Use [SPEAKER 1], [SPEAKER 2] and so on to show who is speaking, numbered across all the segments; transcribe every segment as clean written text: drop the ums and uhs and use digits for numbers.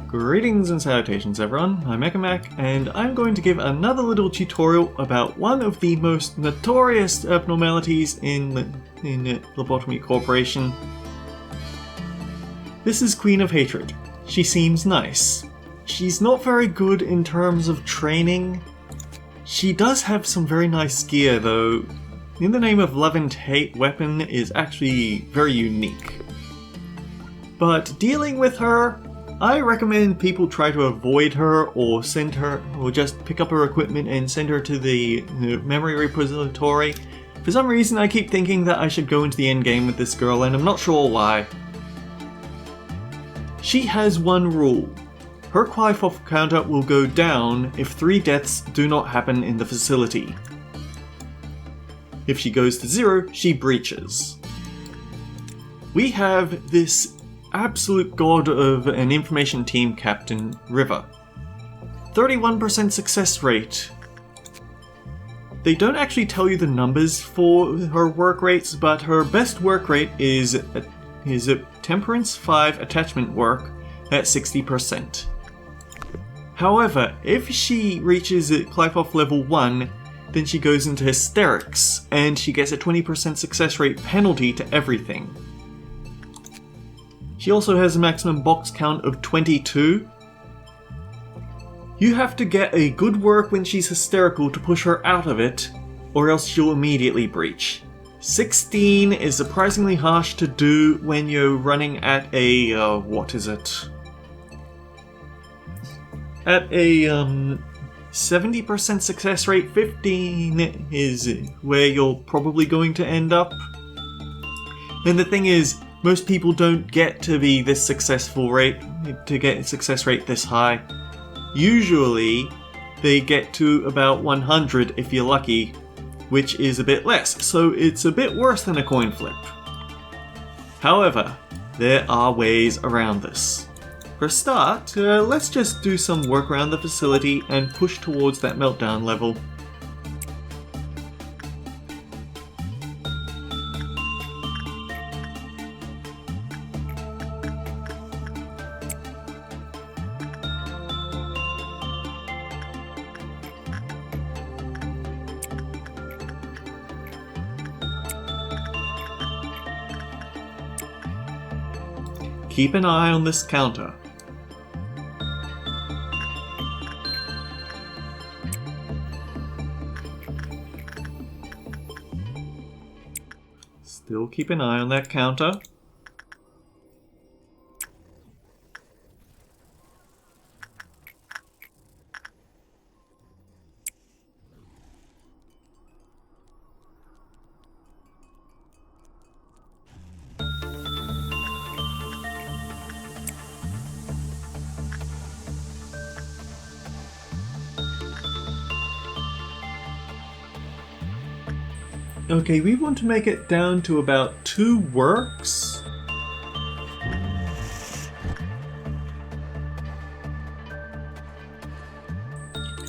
[SPEAKER 1] Greetings and salutations everyone, I'm Ekamac, and I'm going to give another little tutorial about one of the most notorious abnormalities in Lobotomy Corporation. This is Queen of Hatred. She seems nice. She's not very good in terms of training. She does have some very nice gear though. In the Name of Love and Hate weapon is actually very unique. But dealing with her, I recommend people try to avoid her or send her, or just pick up her equipment and send her to the memory repository. For some reason I keep thinking that I should go into the endgame with this girl and I'm not sure why. She has one rule. Her Qliphothr counter will go down if 3 deaths do not happen in the facility. If she goes to 0, she breaches. We have this absolute god of an information team captain, River. 31% success rate. They don't actually tell you the numbers for her work rates, but her best work rate is a Temperance 5 attachment work at 60%. However, if she reaches Qliphothr level 1, then she goes into hysterics, and she gets a 20% success rate penalty to everything. She also has a maximum box count of 22. You have to get a good work when she's hysterical to push her out of it, or else she'll immediately breach. 16 is surprisingly harsh to do when you're running at a, At a 70% success rate. 15 is where you're probably going to end up. And the thing is, most people don't get to be this successful rate, to get a success rate this high. Usually, they get to about 100 if you're lucky, which is a bit less, so it's a bit worse than a coin flip. However, there are ways around this. For a start, let's just do some work around the facility and push towards that meltdown level. Keep an eye on this counter. Still keep an eye on that counter. Okay, we want to make it down to about 2 works.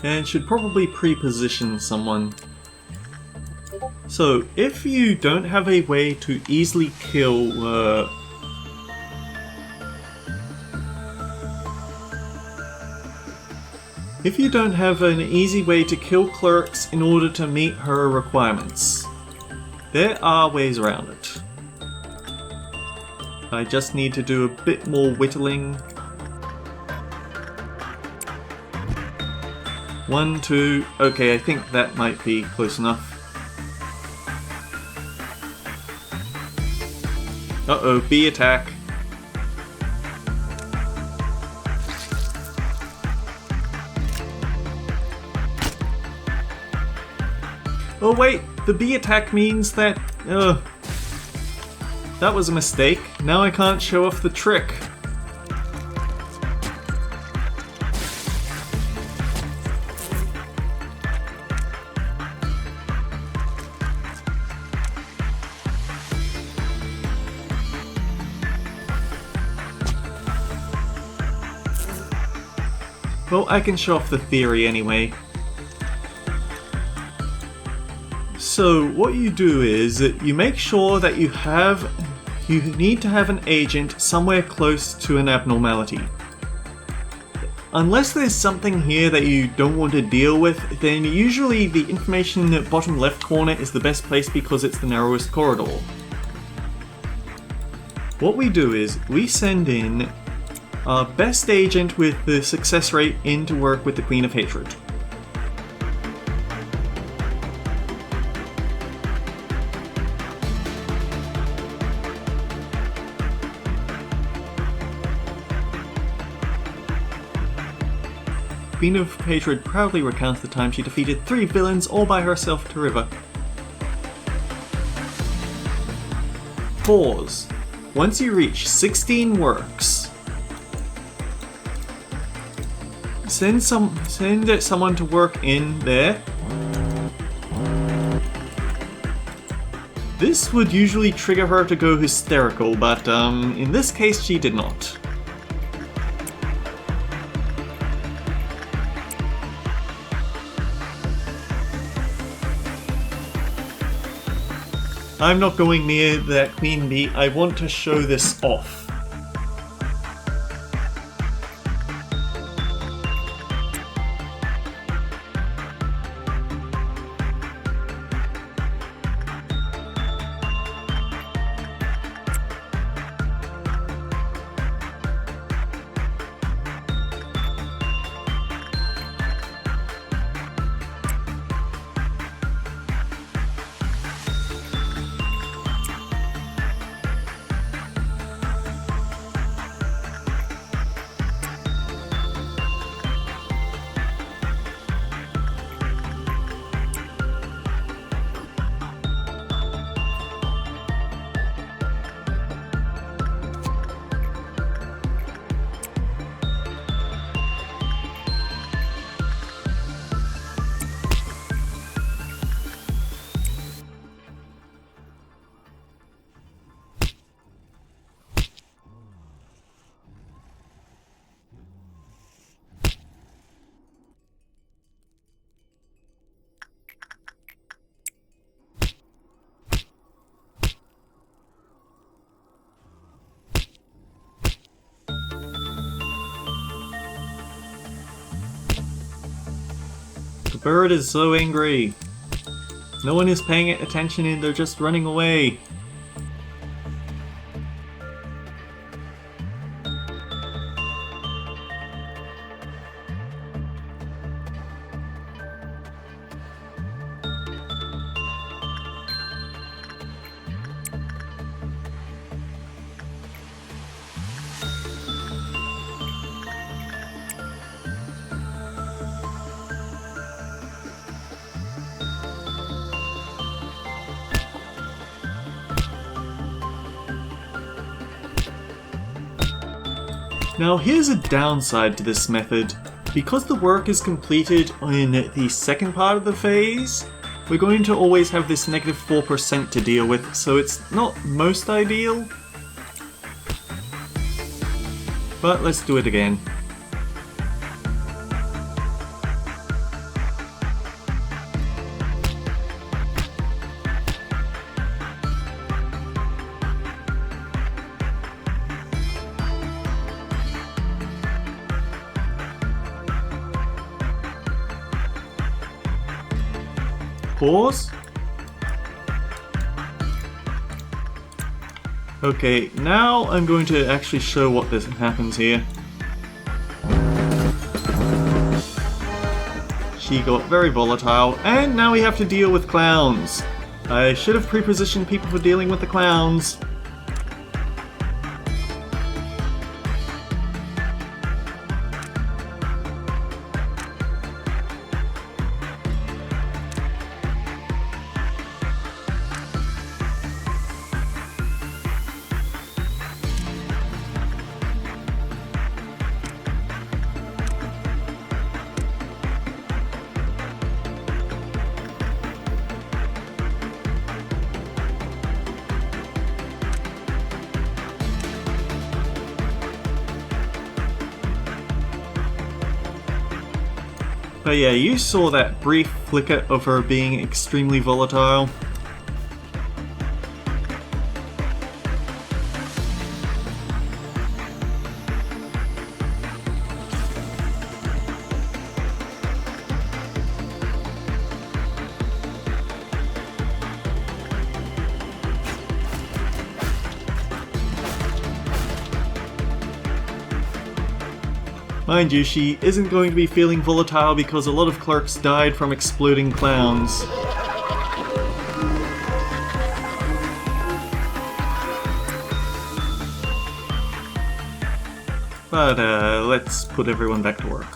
[SPEAKER 1] And should probably pre-position someone. So, if you don't have a way to easily kill if you don't have an easy way to kill clerks in order to meet her requirements, there are ways around it. I just need to do a bit more whittling. 1, 2, okay, I think that might be close enough. Uh-oh, B attack. Oh wait, the B attack means that... that was a mistake. Now I can't show off the trick. Well, I can show off the theory anyway. So what you do is you make sure that you need to have an agent somewhere close to an abnormality. Unless there's something here that you don't want to deal with, then usually the information in the bottom left corner is the best place because it's the narrowest corridor. What we do is we send in our best agent with the success rate in to work with the Queen of Hatred. Queen of Hatred proudly recounts the time she defeated 3 villains all by herself to River. Pause. Once you reach 16 works, send someone to work in there. This would usually trigger her to go hysterical, but in this case she did not. I'm not going near that queen bee, I want to show this off. The bird is so angry. No one is paying attention and they're just running away. Now here's a downside to this method. Because the work is completed in the second part of the phase, we're going to always have this negative 4% to deal with, so it's not most ideal. But let's do it again. Pause. Okay, now I'm going to actually show what this happens here. She got very volatile, and now we have to deal with clowns. I should have pre-positioned people for dealing with the clowns. But yeah, you saw that brief flicker of her being extremely volatile. Mind you, she isn't going to be feeling volatile because a lot of clerks died from exploding clowns. But let's put everyone back to work.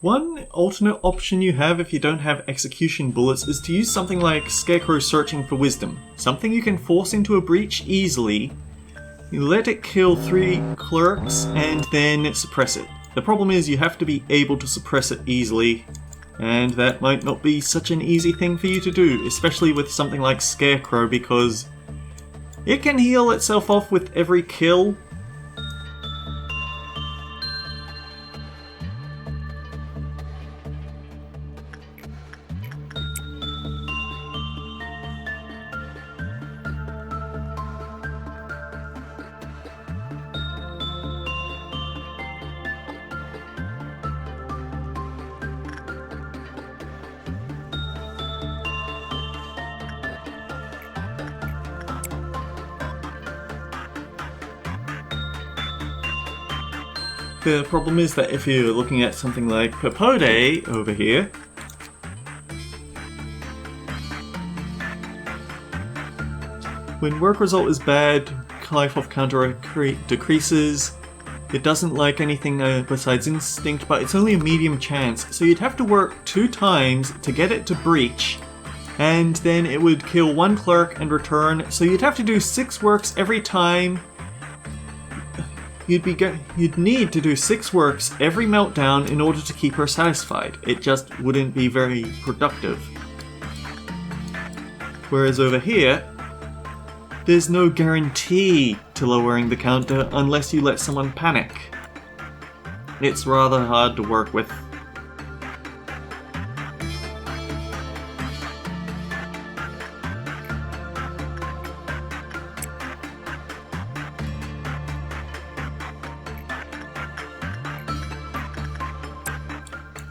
[SPEAKER 1] One alternate option you have if you don't have execution bullets is to use something like Scarecrow Searching for Wisdom. Something you can force into a breach easily. You let it kill 3 clerks and then suppress it. The problem is you have to be able to suppress it easily, and that might not be such an easy thing for you to do, especially with something like Scarecrow, because it can heal itself off with every kill. The problem is that if you're looking at something like Purpode over here, when work result is bad, life off counter decreases. It doesn't like anything besides instinct, but it's only a medium chance, so you'd have to work 2 times to get it to breach, and then it would kill 1 clerk and return, so you'd have to do 6 works every time. You'd need to do 6 works every meltdown in order to keep her satisfied. It just wouldn't be very productive. Whereas over here, there's no guarantee to lowering the counter unless you let someone panic. It's rather hard to work with.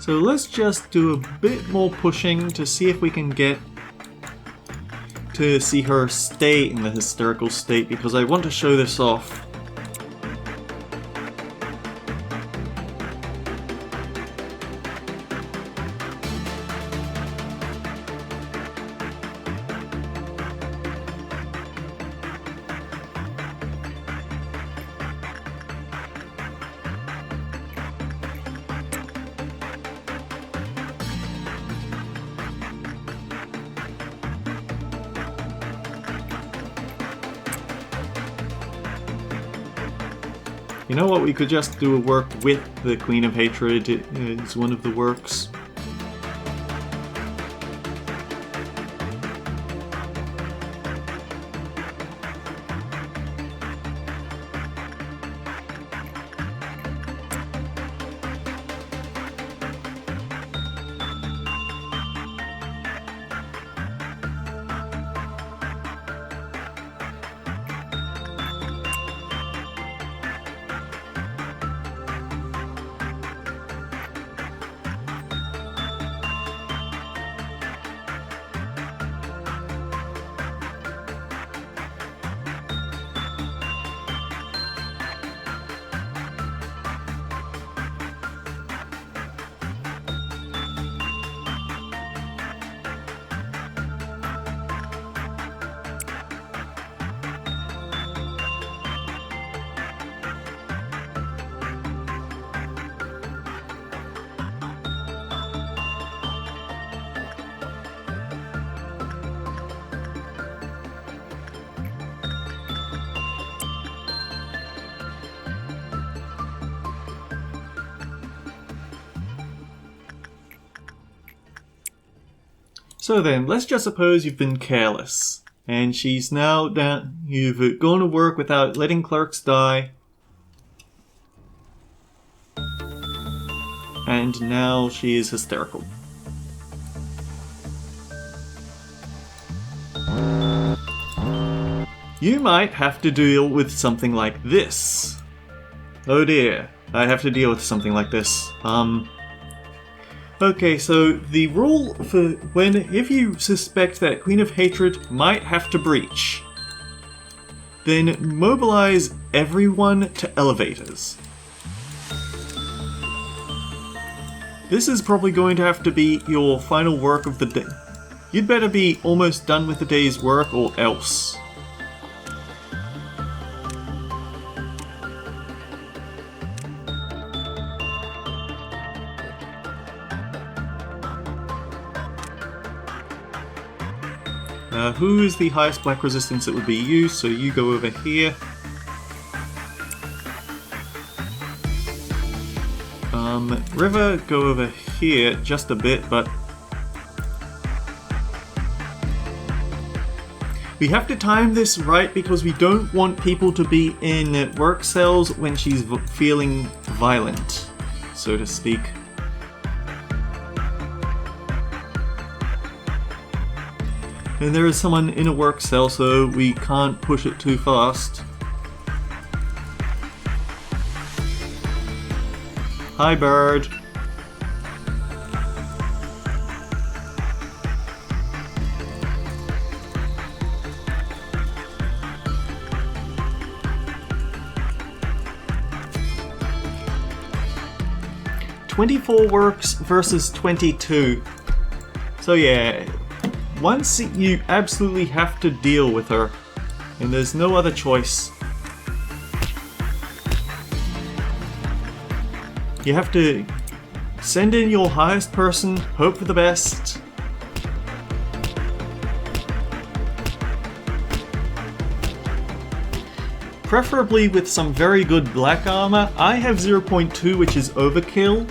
[SPEAKER 1] So let's just do a bit more pushing to see if we can get to see her stay in the hysterical state, because I want to show this off. You know what, we could just do a work with the Queen of Hatred. It is one of the works. So then, let's just suppose you've been careless, and she's now down. You've gone to work without letting clerks die, and now she is hysterical. You might have to deal with something like this. Oh dear, I have to deal with something like this. Okay, so the rule for if you suspect that Queen of Hatred might have to breach, then mobilize everyone to elevators. This is probably going to have to be your final work of the day. You'd better be almost done with the day's work or else. Who is the highest black resistance? It would be you, so you go over here. River, go over here just a bit, but we have to time this right because we don't want people to be in work cells when she's feeling violent, so to speak. And there is someone in a work cell, so we can't push it too fast. Hi, bird. $24 works versus 22. So yeah. Once you absolutely have to deal with her, and there's no other choice. You have to send in your highest person, hope for the best. Preferably with some very good black armor. I have 0.2, which is overkill.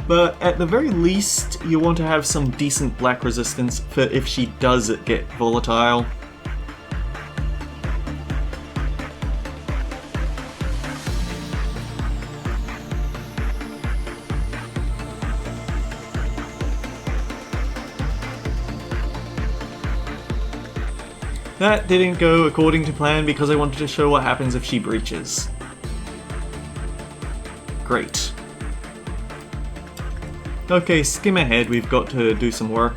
[SPEAKER 1] But at the very least, you want to have some decent black resistance for if she does get volatile. That didn't go according to plan because I wanted to show what happens if she breaches. Great. Okay, skim ahead, we've got to do some work.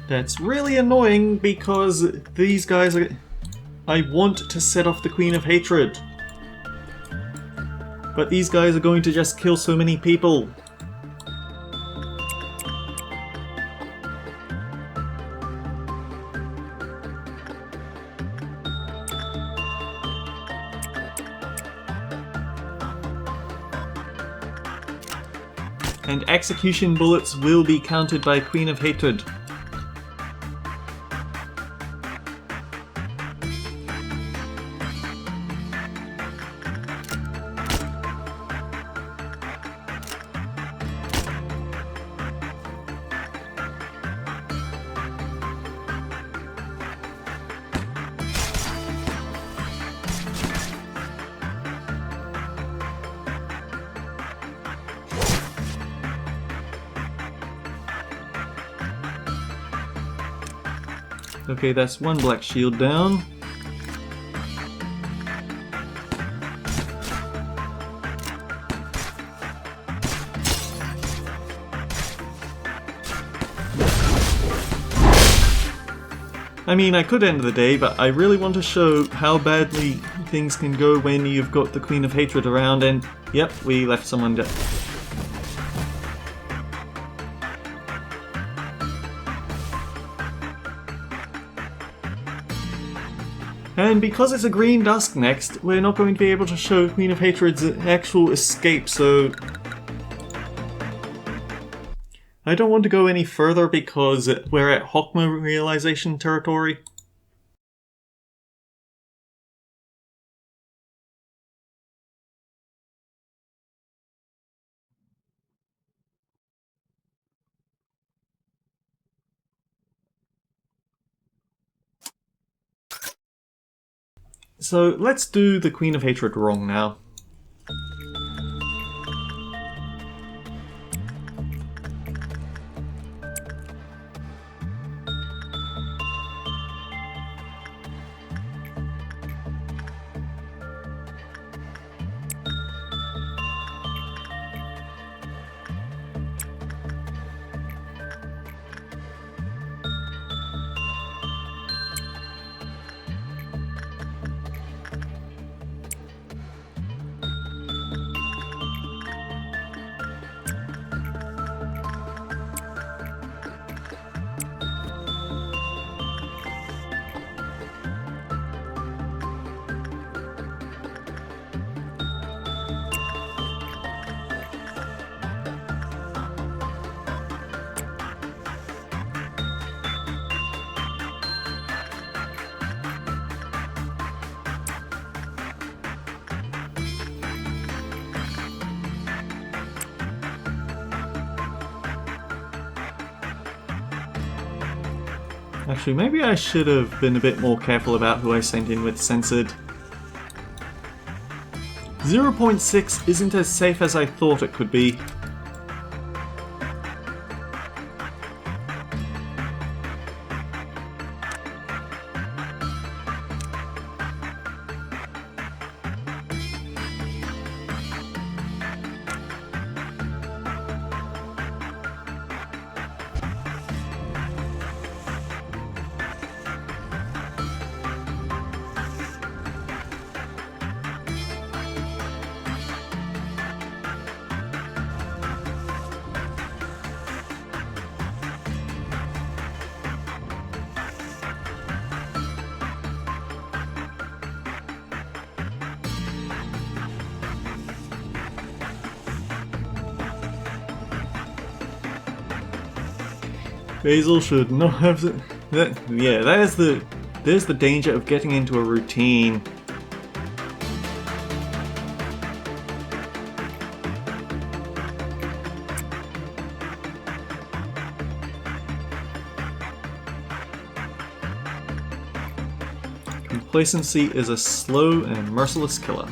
[SPEAKER 1] That's really annoying because these guys are... I want to set off the Queen of Hatred. But these guys are going to just kill so many people. and execution bullets will be counted by Queen of Hatred. Okay, that's one black shield down. I mean, I could end the day, but I really want to show how badly things can go when you've got the Queen of Hatred around, and yep, we left someone dead. And because it's a green dusk next, we're not going to be able to show Queen of Hatred's actual escape, so I don't want to go any further because we're at Hokma realization territory. So let's do the Queen of Hatred wrong now. Actually, maybe I should have been a bit more careful about who I sent in with censored. 0.6 isn't as safe as I thought it could be. Basil should not have there's the danger of getting into a routine. Complacency is a slow and merciless killer.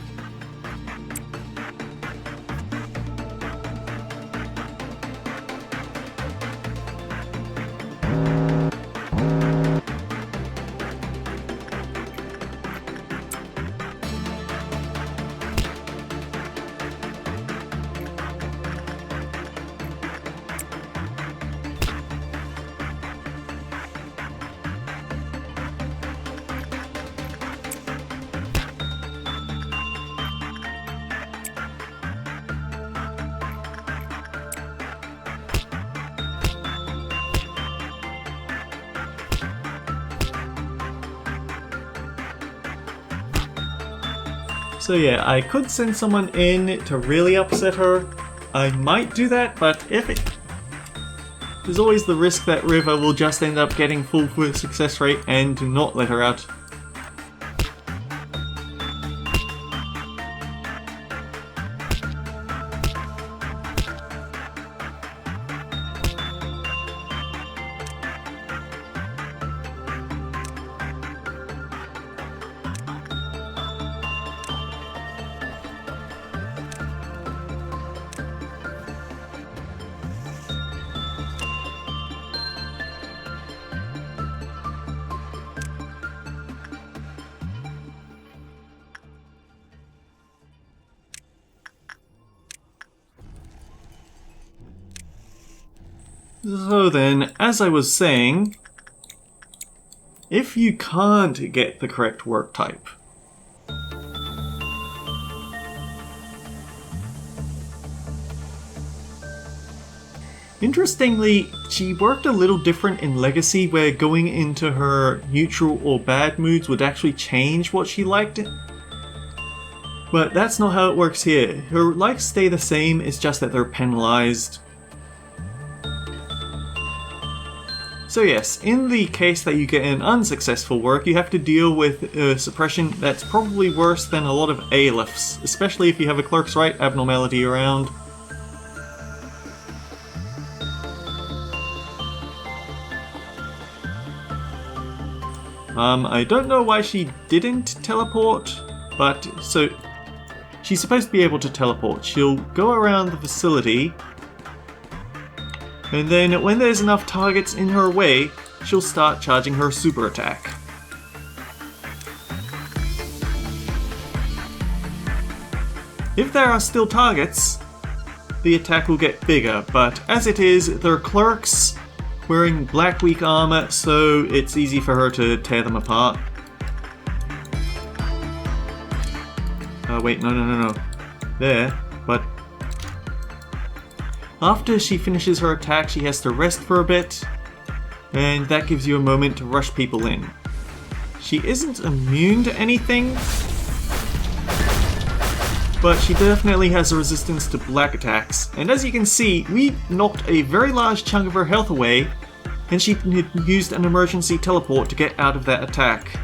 [SPEAKER 1] So yeah, I could send someone in to really upset her, I might do that, but there's always the risk that River will just end up getting full success rate and not let her out. So then, as I was saying, if you can't get the correct work type, interestingly, she worked a little different in Legacy, where going into her neutral or bad moods would actually change what she liked. But that's not how it works here. Her likes stay the same, it's just that they're penalized. So yes, in the case that you get an unsuccessful work, you have to deal with suppression that's probably worse than a lot of ALFs, especially if you have a Clerk's Right abnormality around. I don't know why she didn't teleport, but so she's supposed to be able to teleport. She'll go around the facility, and then when there's enough targets in her way, she'll start charging her super attack. If there are still targets, the attack will get bigger, but as it is, they're clerks wearing black weak armor, so it's easy for her to tear them apart. Wait, no. There, but after she finishes her attack, she has to rest for a bit, and that gives you a moment to rush people in. She isn't immune to anything, but she definitely has a resistance to black attacks, and as you can see, we knocked a very large chunk of her health away, and she used an emergency teleport to get out of that attack.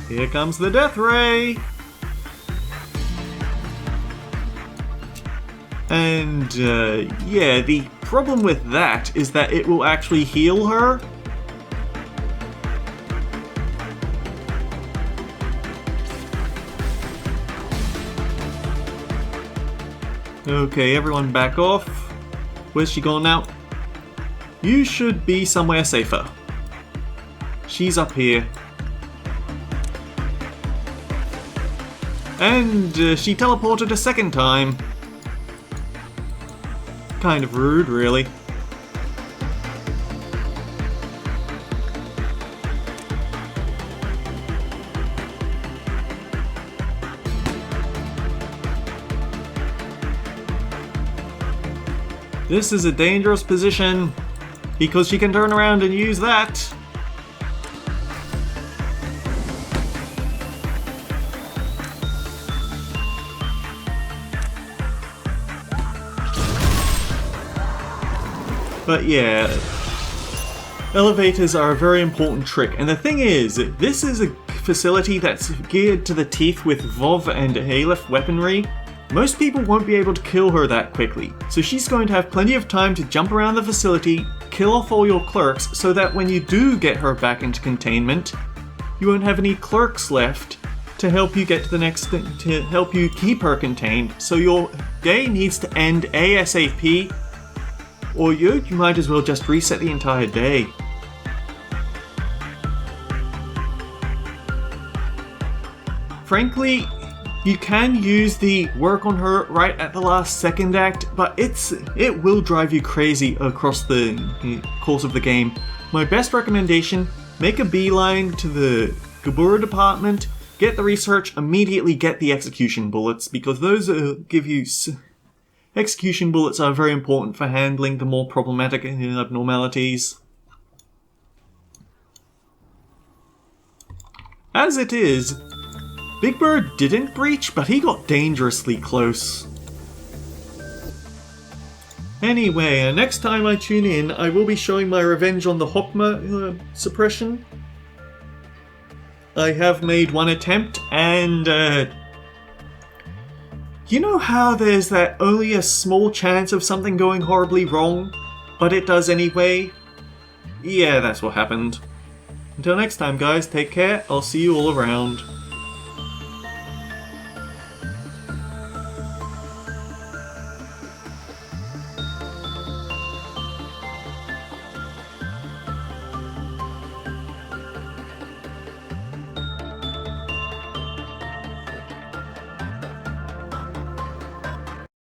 [SPEAKER 1] Here comes the Death Ray! And, yeah, the problem with that is that it will actually heal her. Okay, everyone back off. Where's she gone now? You should be somewhere safer. She's up here. And she teleported a second time. Kind of rude, really. This is a dangerous position, because she can turn around and use that. But yeah, elevators are a very important trick, and the thing is, this is a facility that's geared to the teeth with VOV and ALF weaponry. Most people won't be able to kill her that quickly, so she's going to have plenty of time to jump around the facility, kill off all your clerks, so that when you do get her back into containment, you won't have any clerks left to help you get to the next thing, to help you keep her contained. So your day needs to end ASAP, or you might as well just reset the entire day. Frankly, you can use the work on her right at the last second act, but it will drive you crazy across the course of the game. My best recommendation, make a beeline to the Gabura department, get the research, immediately get the execution bullets, because those give you execution bullets are very important for handling the more problematic abnormalities. As it is, Big Bird didn't breach, but he got dangerously close. Anyway, next time I tune in, I will be showing my revenge on the Hokma suppression. I have made one attempt, and you know how there's that only a small chance of something going horribly wrong, but it does anyway? Yeah, that's what happened. Until next time, guys, take care. I'll see you all around.